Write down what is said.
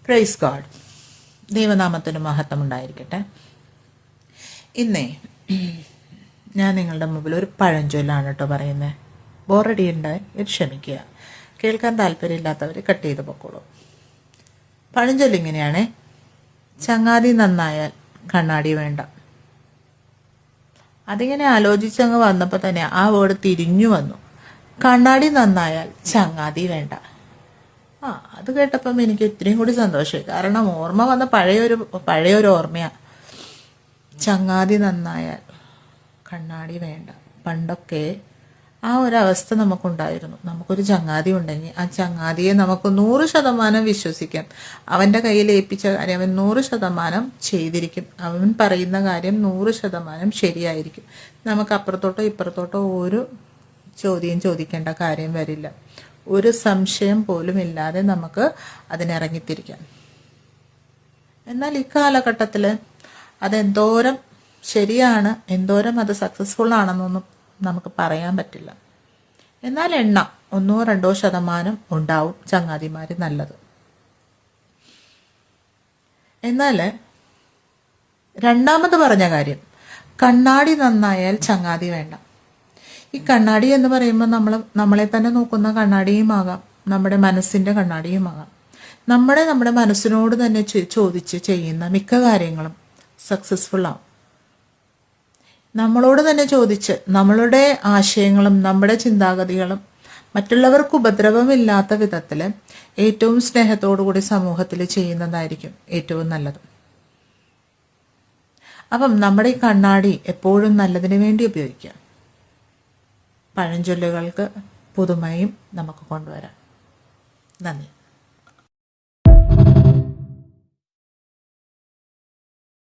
Praise God. ദൈവനാമത്തിന് മഹത്വം ഉണ്ടായിരിക്കട്ടെ. ഇന്നേ ഞാൻ നിങ്ങളുടെ മുമ്പിൽ ഒരു പഴഞ്ചൊല്ലാണ് കേട്ടോ പറയുന്നത്. ബോറടി ഉണ്ടായി ക്ഷമിക്കുക. കേൾക്കാൻ താല്പര്യമില്ലാത്തവർ കട്ട് ചെയ്ത് പൊക്കോളൂ. പഴഞ്ചൊല്ലിങ്ങനെയാണേ: ചങ്ങാതി നന്നായാൽ കണ്ണാടി വേണ്ട. അതിങ്ങനെ ആലോചിച്ചങ്ങ് വന്നപ്പോൾ തന്നെ ആ വേർഡ് തിരിഞ്ഞു വന്നു. കണ്ണാടി നന്നായാൽ ചങ്ങാതി വേണ്ട. അത് കേട്ടപ്പം എനിക്ക് ഇത്രയും കൂടി സന്തോഷമായി. കാരണം ഓർമ്മ വന്ന പഴയൊരു ഓർമ്മയാണ്. ചങ്ങാതി നന്നായാൽ കണ്ണാടി വേണ്ട. പണ്ടൊക്കെ ആ ഒരവസ്ഥ നമുക്കുണ്ടായിരുന്നു. നമുക്കൊരു ചങ്ങാതി ഉണ്ടെങ്കിൽ ആ ചങ്ങാതിയെ നമുക്ക് 100% വിശ്വസിക്കാം. അവൻ്റെ കയ്യിൽ ഏൽപ്പിച്ച കാര്യം അവൻ 100% ചെയ്തിരിക്കും. അവൻ പറയുന്ന കാര്യം 100% ശരിയായിരിക്കും. നമുക്ക് അപ്പുറത്തോട്ടോ ഇപ്പുറത്തോട്ടോ ഒരു ചോദ്യം ചോദിക്കേണ്ട കാര്യം വരില്ല. ഒരു സംശയം പോലും ഇല്ലാതെ നമുക്ക് അതിനിറങ്ങിത്തിരിക്കാം. എന്നാൽ ഇക്കാലഘട്ടത്തിൽ അതെന്തോരം ശരിയാണ്, എന്തോരം അത് സക്സസ്ഫുൾ ആണെന്നൊന്നും നമുക്ക് പറയാൻ പറ്റില്ല. എന്നാൽ 1-2% ഉണ്ടാവും ചങ്ങാതിമാർ നല്ലത്. എന്നാൽ രണ്ടാമത് പറഞ്ഞ കാര്യം, കണ്ണാടി നന്നായാൽ ചങ്ങാതി വേണ്ട. ഈ കണ്ണാടി എന്ന് പറയുമ്പോൾ നമ്മളെ തന്നെ നോക്കുന്ന കണ്ണാടിയുമാകാം, നമ്മുടെ മനസ്സിൻ്റെ കണ്ണാടിയുമാകാം. നമ്മുടെ മനസ്സിനോട് തന്നെ ചോദിച്ച് ചെയ്യുന്ന മിക്ക കാര്യങ്ങളും സക്സസ്ഫുൾ ആവും. നമ്മളോട് തന്നെ ചോദിച്ച് നമ്മളുടെ ആശയങ്ങളും നമ്മുടെ ചിന്താഗതികളും മറ്റുള്ളവർക്ക് ഉപദ്രവമില്ലാത്ത വിധത്തിൽ ഏറ്റവും സ്നേഹത്തോടു കൂടി സമൂഹത്തിൽ ചെയ്യുന്നതായിരിക്കും ഏറ്റവും നല്ലത്. അപ്പം നമ്മുടെ ഈ കണ്ണാടി എപ്പോഴും നല്ലതിന് വേണ്ടി ഉപയോഗിക്കാം. പഴഞ്ചൊല്ലുകൾക്ക് പുതുമയും നമുക്ക് കൊണ്ടുവരാം. നന്ദി.